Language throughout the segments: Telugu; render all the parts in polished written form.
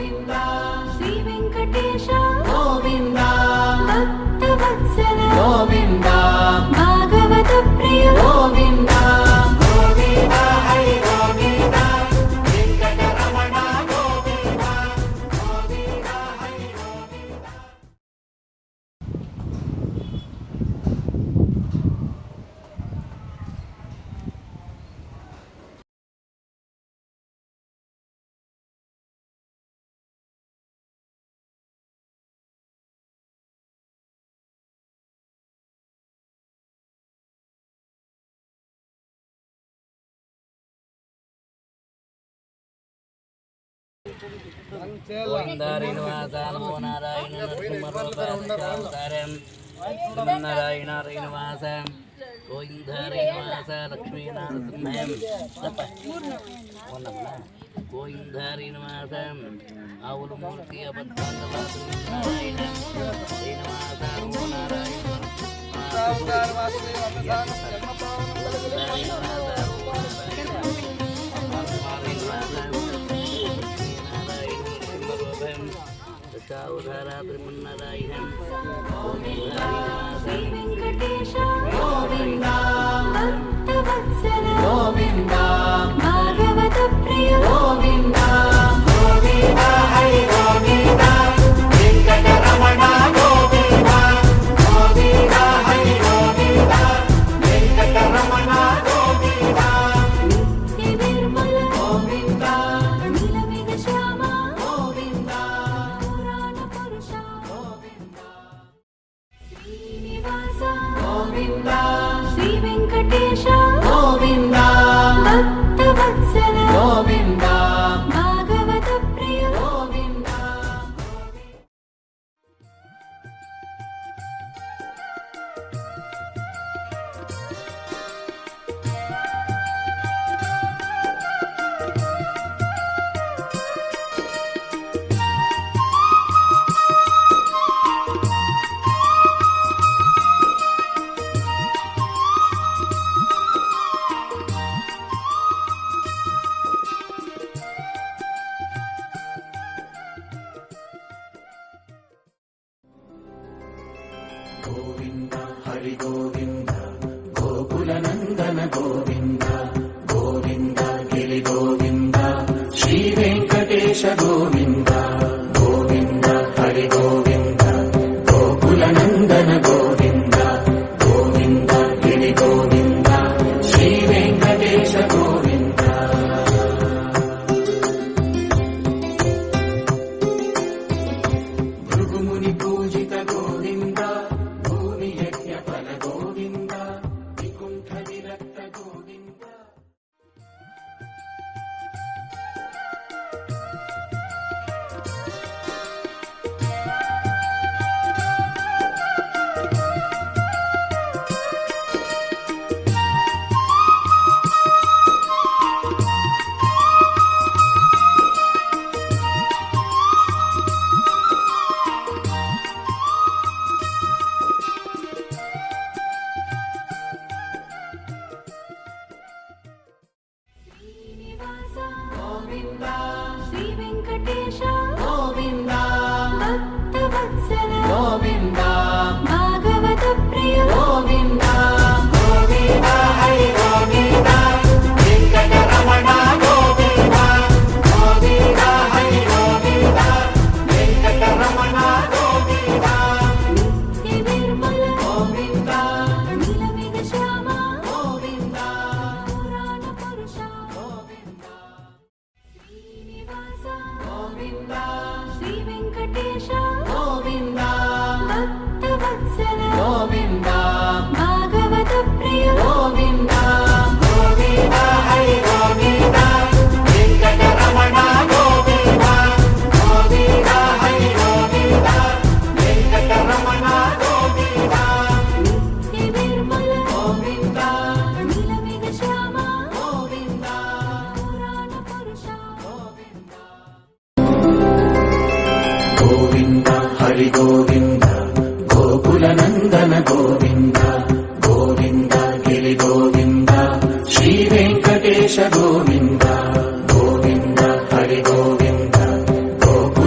గోవింద శ్రీ వెంకటేశ గోవింద భక్తవత్సల గోవింద భాగవత ప్రియ గోవింద గోవింద హరి గోవింద వెంకటరమణ గోవింద గోవింద హరి గోవింద. గోవిందారినివాస నమో నారాయణ నారాయణ శ్రీనివాస గోవిందారినివాస లక్ష్మీనారసింహం గోవిందారినివాస ఆవుల మూర్తి అబద్ధాంతరాయణ శ్రీనివాస నమో నారాయణ శ్రీ వెంకటేశ గోవింద భక్తవత్సల గోవింద భాగవత ప్రియ గోవింద గోవింద హరి గోవింద వెంకటరమణ గోవింద గోవింద హరి గోవింద వెంకటరమణ గోవింద నిత్య నిర్మల గోవింద నీలమేఘ శ్యామ గోవింద పురాణ పురుష గోవింద శ్రీనివాస గోవింద శ్రీ వెంకటేశ గోవింద భక్తవత్సల గోవింద భాగవత ప్రియ గోవింద. గోవింద హరి గోవింద గోకులనందన గోవింద గోవింద గిరి గోవింద శ్రీ వెంకటేశ గోవింద గోవింద హరి గోవింద గోకులనందన గోవింద గోవింద గిరి గోవింద శ్రీ వెంకటేశ గోవింద. భృగుముని పూజిత గోవింద భూమి యజ్ఞ ఫల గోవింద వికుంఠ విరక్త గోవింద. శ్రీనివాస గోవింద శ్రీ వెంకటేశ గోవింద భక్తవత్సల గోవింద భాగవత ప్రియ గోవింద గోవింద హరి గోవింద వెంకటరమణ గోవింద గోవింద హరి గోవింద వెంకటరమణ గోవింద నిత్య నిర్మల గోవింద నీలమేఘ శ్యామ గోవింద పురాణ పురుష గోవింద శ్రీనివాస గోవింద శ్రీ వెంకటేశ గోవింద భక్తవత్సల గోవింద భాగవత ప్రియ గోవింద గోవింద హరి గోవింద వెంకటరమణ గోవింద గోవింద హరి గోవింద వెంకటరమణ గోవింద నిత్య నిర్మల గోవింద నీలమేఘ శ్యామ గోవింద పురాణ పురుష గోవింద. గోవింద హరి గోవింద గోకులనందన గోవింద గోవింద గిరి గోవింద శ్రీ వెంకటేశ గోవింద గోవింద హరి గోవింద గోకుల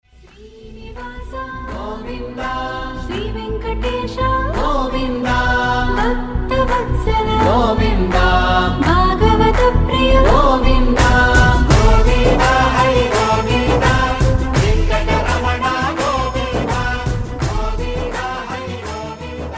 శ్రీనివాస గోవింద శ్రీ వెంకటేశ గోవింద భక్తవత్సల గోవింద భాగవత ప్రియ గోవింద గోవింద హరి గోవింద వెంకటరమణ గోవింద గోవింద హరి గోవింద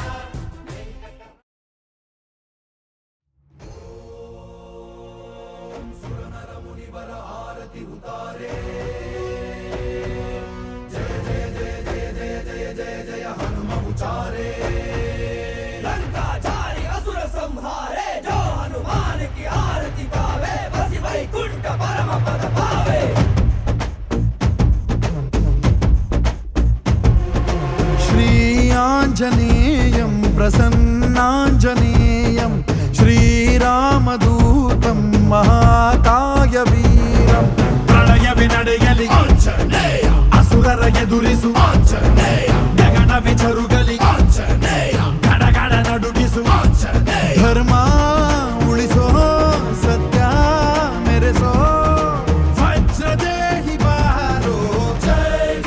लंकाचारी असुर संहारे जो हनुमान की आरती गावे बस वैकुंठ परम पद पावे। श्री आंजनेयं प्रसन्नांजनेयं श्रीरामदूतं महाकायवीरं प्रणय विनडयलि आंजनेय असुरर ಎದುರಿಸು ಆಂಜನೇಯ ಗಗನ ವಿಚರುಗಲಿ ಆಂಜನೇಯ ಗಡಗಡ ನಡುಗಿಸು ಆಂಜನೇಯ ಧರ್ಮ ಉಳಿಸೋ ಸತ್ಯ ಮೆರೆಸೋ ವಜ್ರದೇಹಿ ಬಾರೋ जय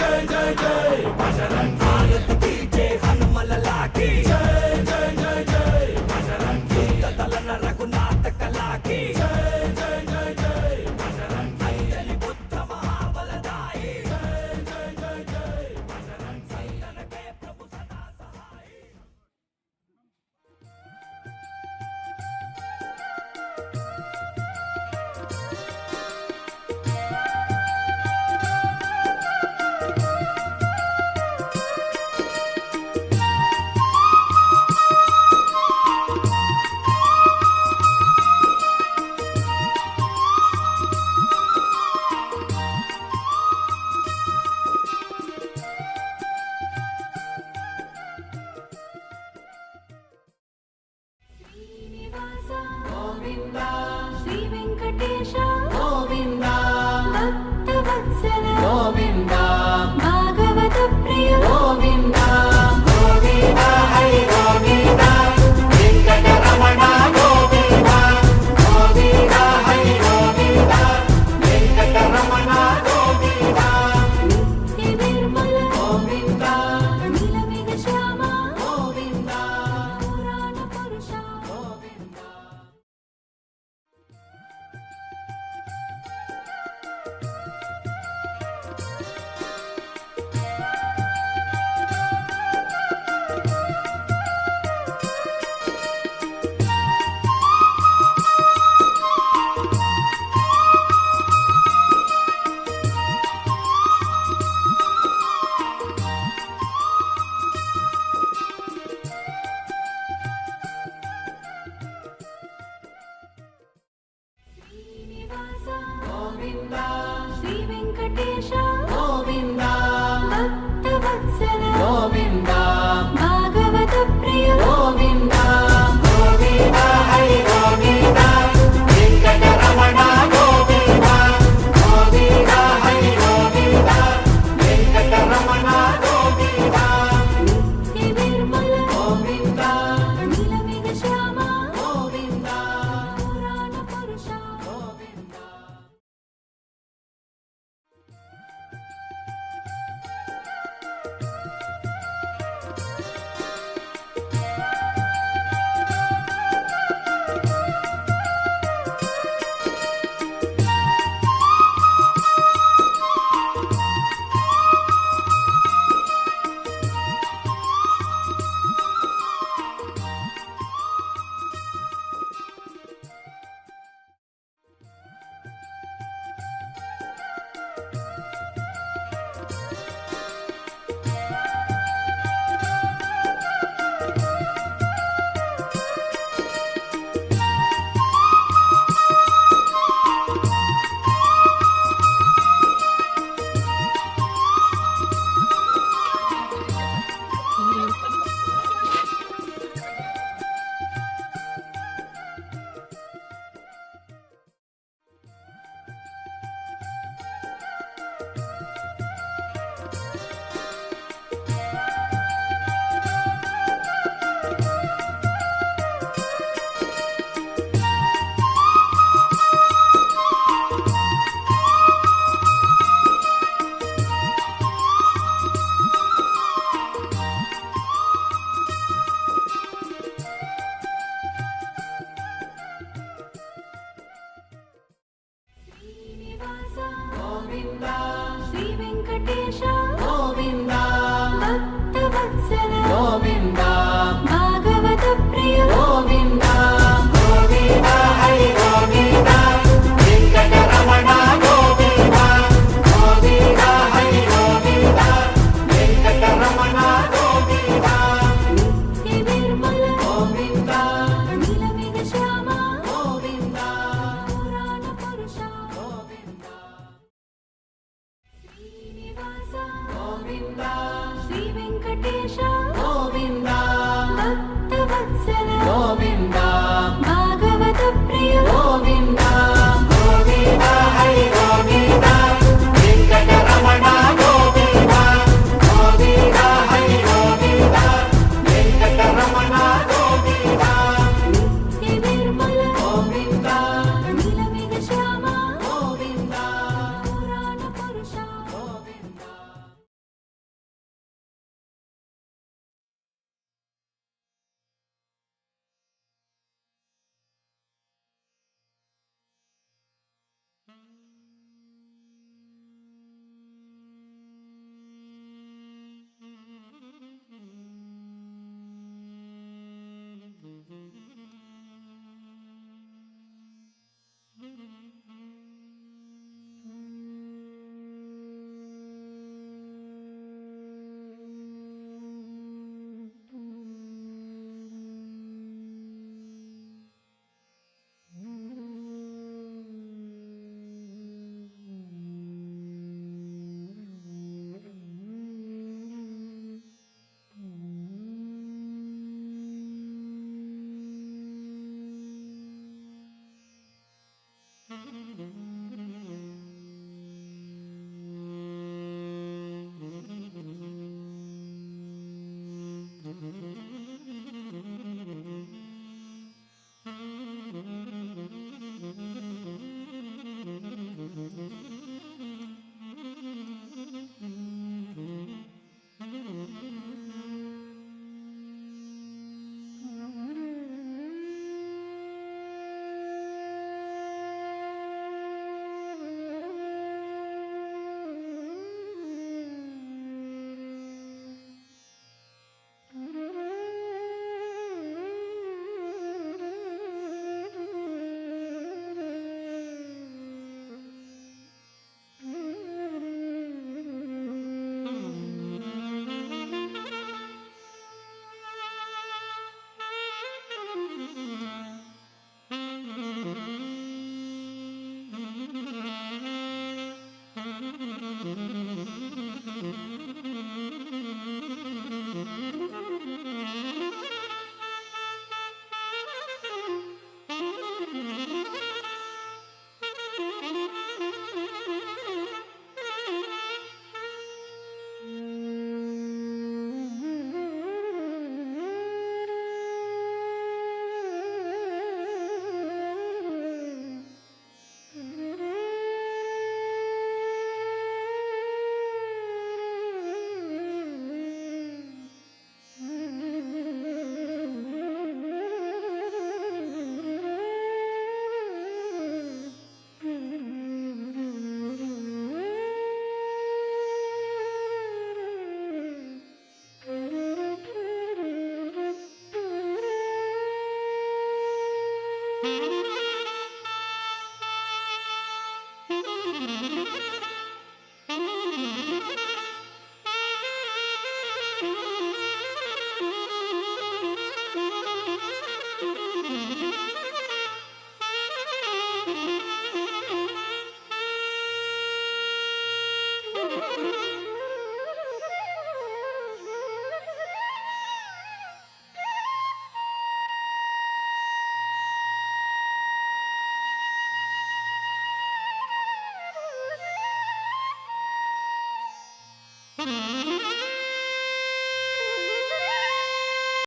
जय जय जय बजरंग भारत की जय हनुमल लाकी जय जय जय जय बजरंग दलन रघुनाथ कला की जय जय जय जय बजरंग अंजलि पुत्र महाबलदाई जय जय जय जय बजरंग संतन के प्रभु सदा सहाय। శ్రీనివాస గోవింద శ్రీ వెంకటేశ గోవింద భక్తవత్సల గోవింద భాగవత ప్రియ గోవింద గోవింద హరి గోవింద వెంకటరమణ గోవింద గోవింద హరి గోవింద వెంకటరమణ గోవింద నిత్య నిర్మల గోవింద నీలమేఘ శ్యామ గోవింద పురాణ పురుష గోవింద శ్రీనివాస గోవింద శ్రీ వెంకటేశ గోవింద భక్తవత్సల గోవింద భాగవత ప్రియ గోవింద గోవింద హరి గోవింద వెంకటరమణ గోవింద గోవింద హరి గోవింద వెంకటరమణ గోవింద నిత్య నిర్మల గోవింద నీలమేఘ శ్యామ గోవింద పురాణ పురుష గోవింద Thank you.